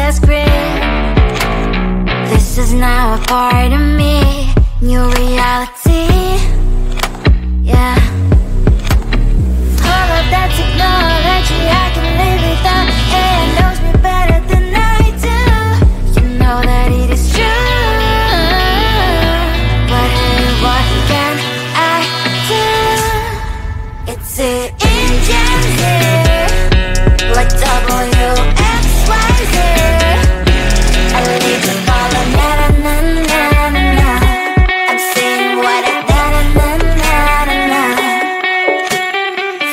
last grip. This is now a part of me, new reality. Yeah. All of that technology I can live without. It knows me better than I do. You know that it is true. But hey, what can I do? It's the engine here, like WXYZ. I need to follow na na na na na na. I'm saying what I na na na na na.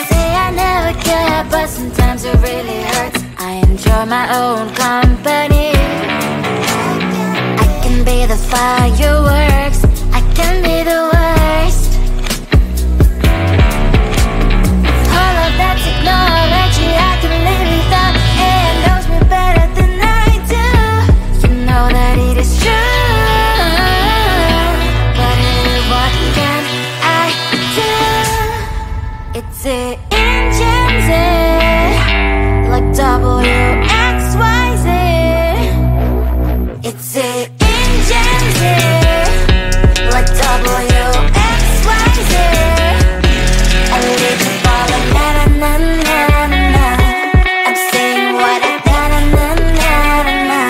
Say I never care, but sometimes it really hurts. I enjoy my own company. I can be the fireworks, I can be the worst. All of that technology I can live without. It knows me better than I do. You know that it is true. But hey, what can I do? It's the engines, like WXYZ. It's the engines, like WXYZ. I need to follow na na na na na na. I'm saying what I na na na na na na.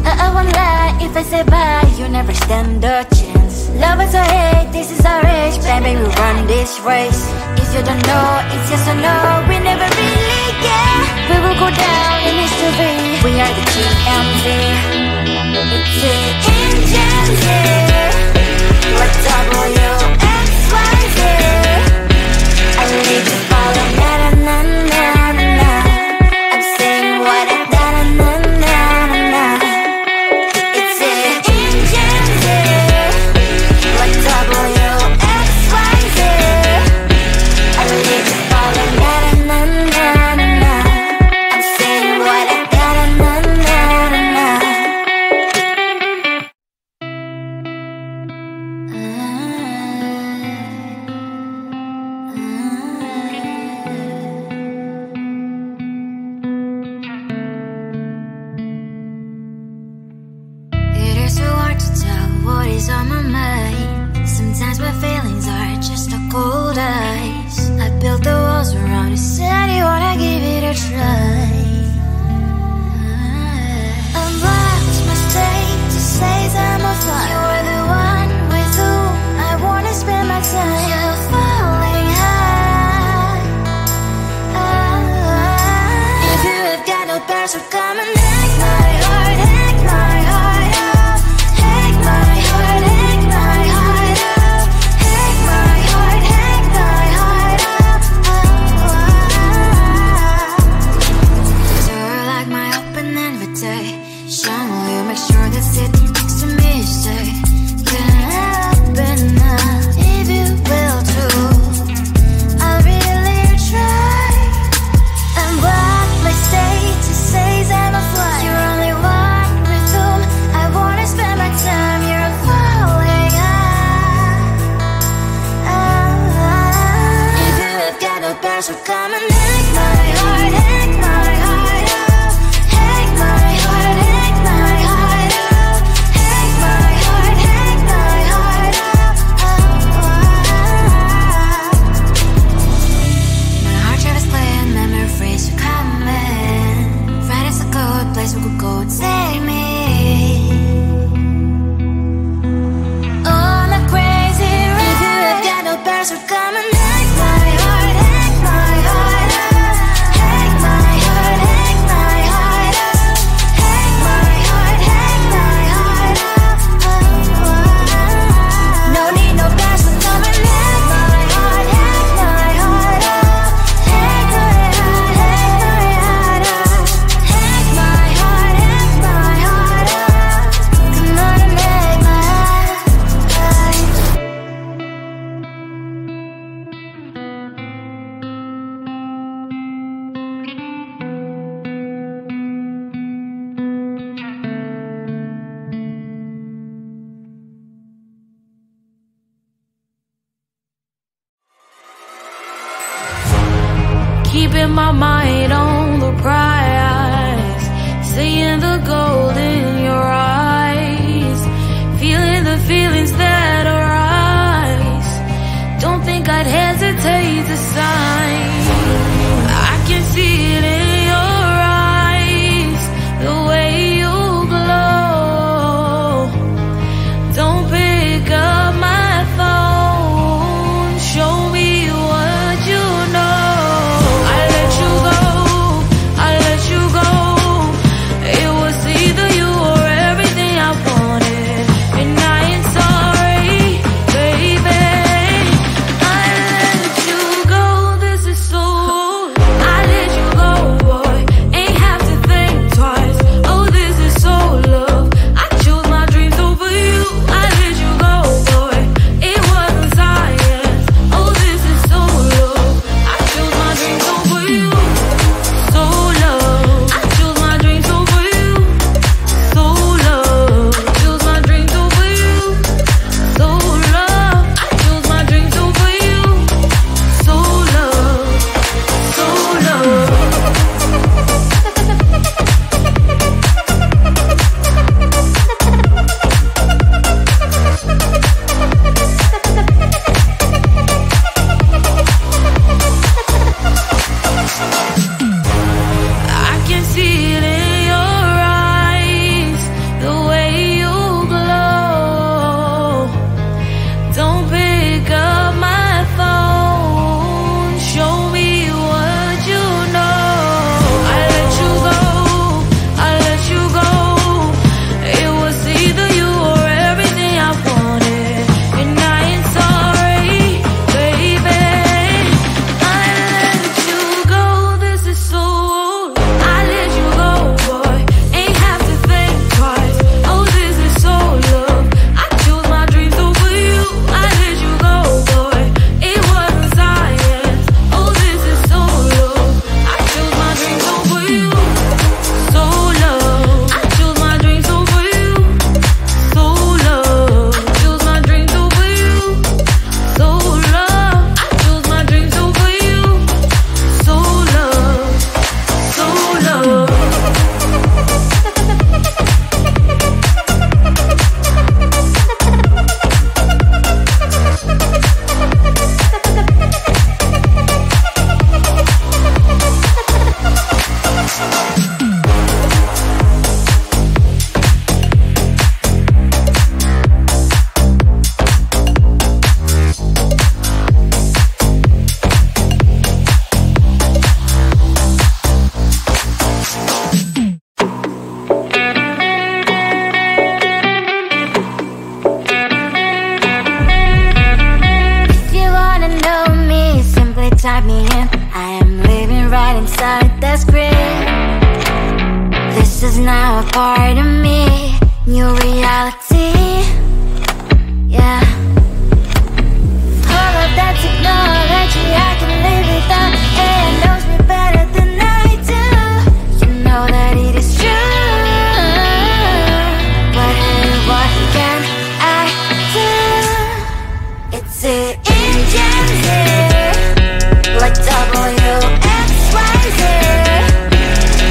I won't lie if I say bye, you never stand a chance. Love is or hate, this is our age. Baby, we run this race. If you don't know, it's yes or no. We never really get. We will go down in history. We are the GMZ. It's the engines here, like WXYZ. I need to follow na na na na na na. I'm saying what I na na na na na na. It's the engines here, like WXYZ. I need to follow na na na na na na. I'm saying what I na na na na na na. It is so hard to tell what is on my mind. Sometimes my feelings are just a cold ice. I built the walls around you, said you wanna give it a try. Unlocked my state to say I'm a fly. You are the one with whom I wanna spend my time. You're falling high. If you have got no bears, so come and hack my heart, hack my heart up. Hack my heart, hack my heart up. Hack my heart, hack my heart up. So you're like my open invitation. Will you make sure that sitting next to me is safe? Can I open up if you will too? I'll really try. And what my state to say I'm a fly. You're only one with whom I wanna spend my time. You're falling high. If you have got no bears, so come and hack my heart, hack my heart up. Hack my heart, hack my heart up. Hack my heart, hack my heart up. My heart travels playing memories are coming. Right as a good place we could go and take me. On a crazy ride. If you have got no bears, so come and hack my heart, hack my heart up. Hack my heart, hack my heart up. Hack my heart, hack my heart up. No need no bears, so come and hack my heart, hack my heart up. Hack my heart, hack my heart up. Hack my heart, hack my heart up. Come on and hack my heart. Keeping my mind on the prize. the gold in your eyes, feeling the feelings that arise. Don't think I'd hesitate to sign. I can see it in your eyes, the way you glow. Don't pick up my phone, show me what you know. I let you go, I let you go. It was either you or everything I wanted, and I ain't sorry, baby. I let you go, this is so. I let you go, boy, ain't have to think twice. Oh, this is so love. I chose my dreams over you. I let you go, boy, it wasn't science. Oh, this is so love. I chose my dreams over you. So love. I chose my dreams over you. So love. Chose my dreams over you. So love. I chose my dreams over you. So love. So love. I can see it in your eyes, the way you glow. Don't pick up my phone, show me what you know. I let you go, I let you go. It was either you or everything I wanted, and I ain't sorry, baby. I let you go, this is so. I let you go, boy, ain't have to think twice. Oh, this is so love. I chose my dreams over you. I let you go, boy, it wasn't science. Oh, this is so love. I chose my dreams over you. So love. I chose my dreams over you. So love. Chose my dreams over you. So love. I chose my dreams over you. So love. So love. If you wanna know me, simply type me in. I am living right inside that screen. This is now a part of me, new reality. Yeah. All of that technology I can live without, and knows me better than I do. You know that it is true, but hey, what can I do? It's the engines here, like WXYZ.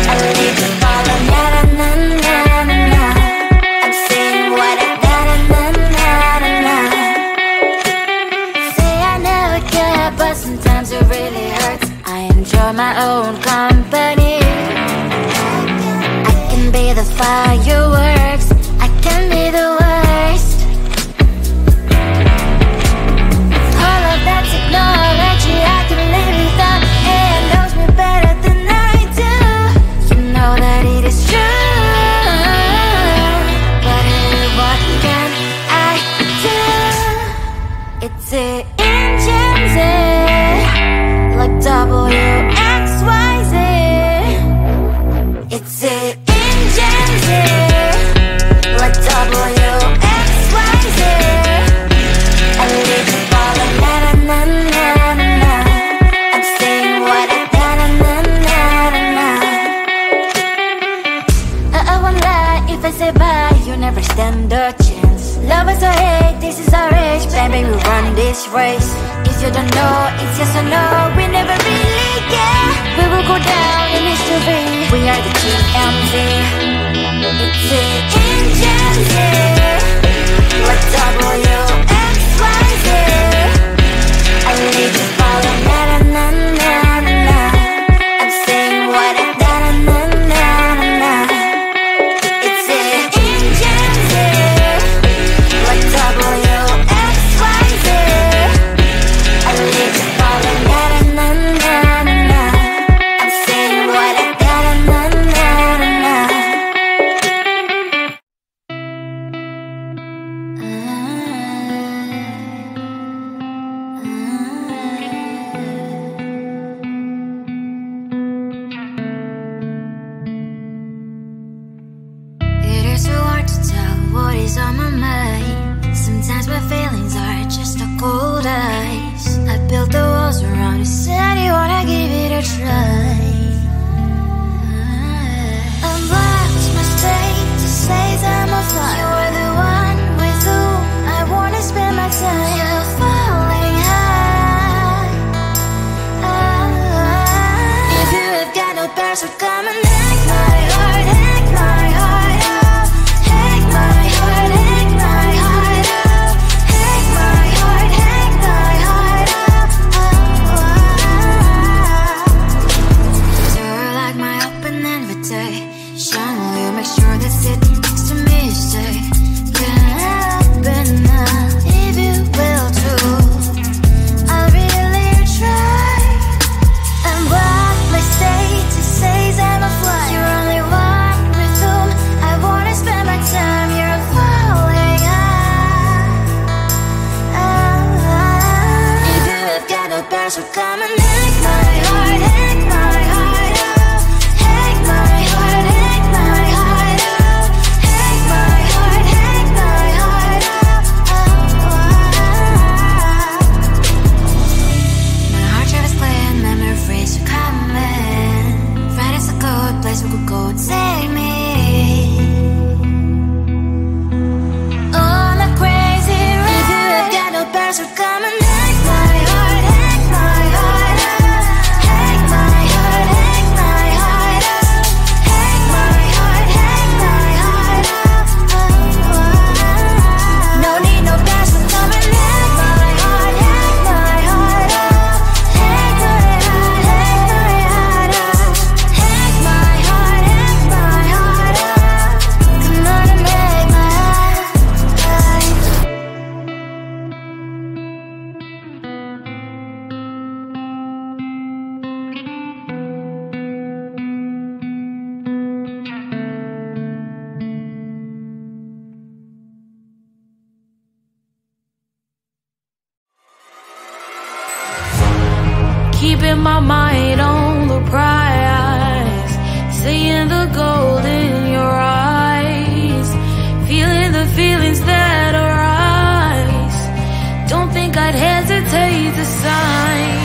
I leave you falling, na na na na na na. I'm saying what I na na na na na na. Say I never care, but sometimes it really hurts. I enjoy my own company. I can be the fireworks, I can be the worst. All of that technology I can live without, and knows me better than I do. You know that it is true, but hey, what can I do? It's the engines, like WXYZ. It's the engines, like WXYZ. I live you falling, na na na na na na. I'm saying what I na na na na na na. I won't lie if I say bye, you never stand a chance. Love is or hate, this is our age, baby, we run this race. If you don't know, it's yes or no, we never really care. We will go down in history, we are the GMZ. what is on my mind. Sometimes my feelings are just a cold ice. I built the walls around you, said you wanna give it a try. Unlocked my state to say I'm a fly. You are the one with whom I wanna spend my time. You're falling high. If you have got no bears, so come and hack my heart, hack my heart out. Hack my heart, hack my heart out. Hack my heart, hack my heart out. You're like my open invitation. Will you make sure that sitting next to me is safe? Get up enough, if you will too. I'll really try and block my state to say I'm a fly. You're only one with whom I wanna spend my time. You're falling high. If you have got no bears, so come and hack my heart, hack my heart out. Hack my heart, hack my heart out. Hack my heart, hack my heart out. My heart travels clear, memories are coming. Right as a good place we could go, take me on a crazy ride. If you have got no bears, so come and hack my heart, hack my heart out. Hack my heart, hack my heart out. Hack my heart, hack my heart out. No need no bears, so come and hack my heart, hack my heart out. Hack my heart, hack my heart out. Hack my heart, hack my heart out. Come on and make my heart. Keeping my mind on the prize, seeing the gold in your eyes, feeling the feelings that arise. Don't think I'd hesitate to sign.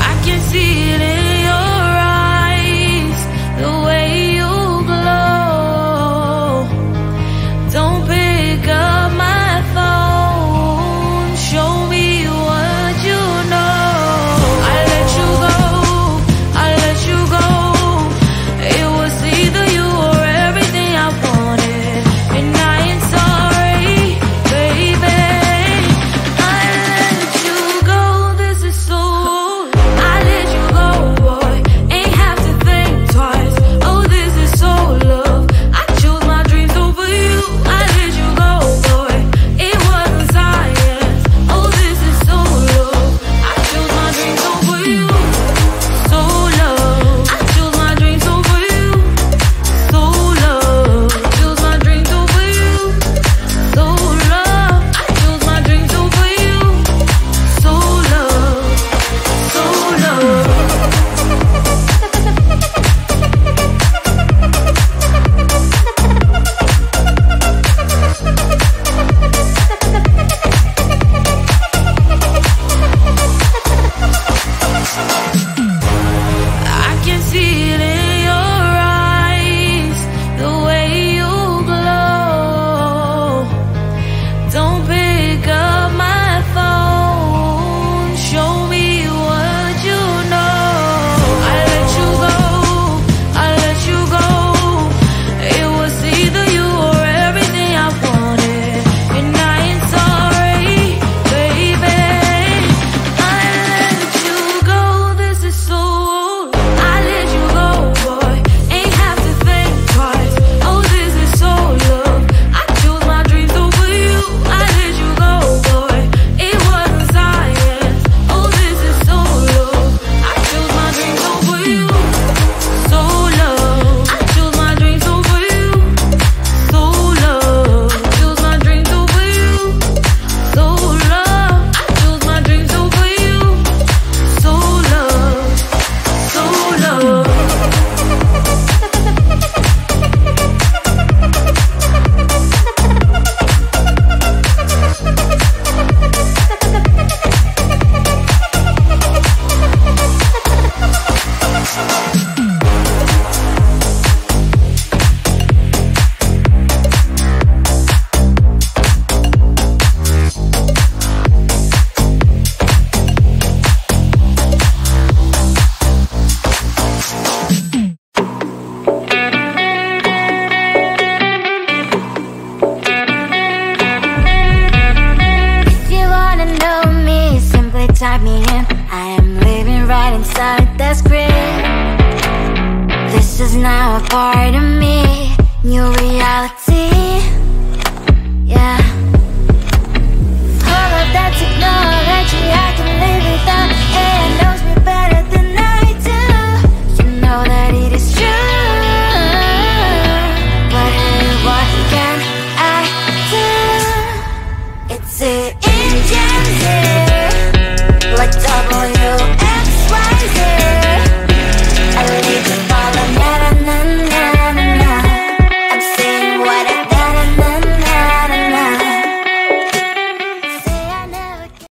I can see it in your eyes, the way you glow. Don't pick up my phone, show me what you know. I let you go write me in. I am living right inside the script. This is now a part of me. New reality. Yeah. All of that technology I can live without. AI knows me better than I do. You know that it is true. But hey, what can I do? It's the engine.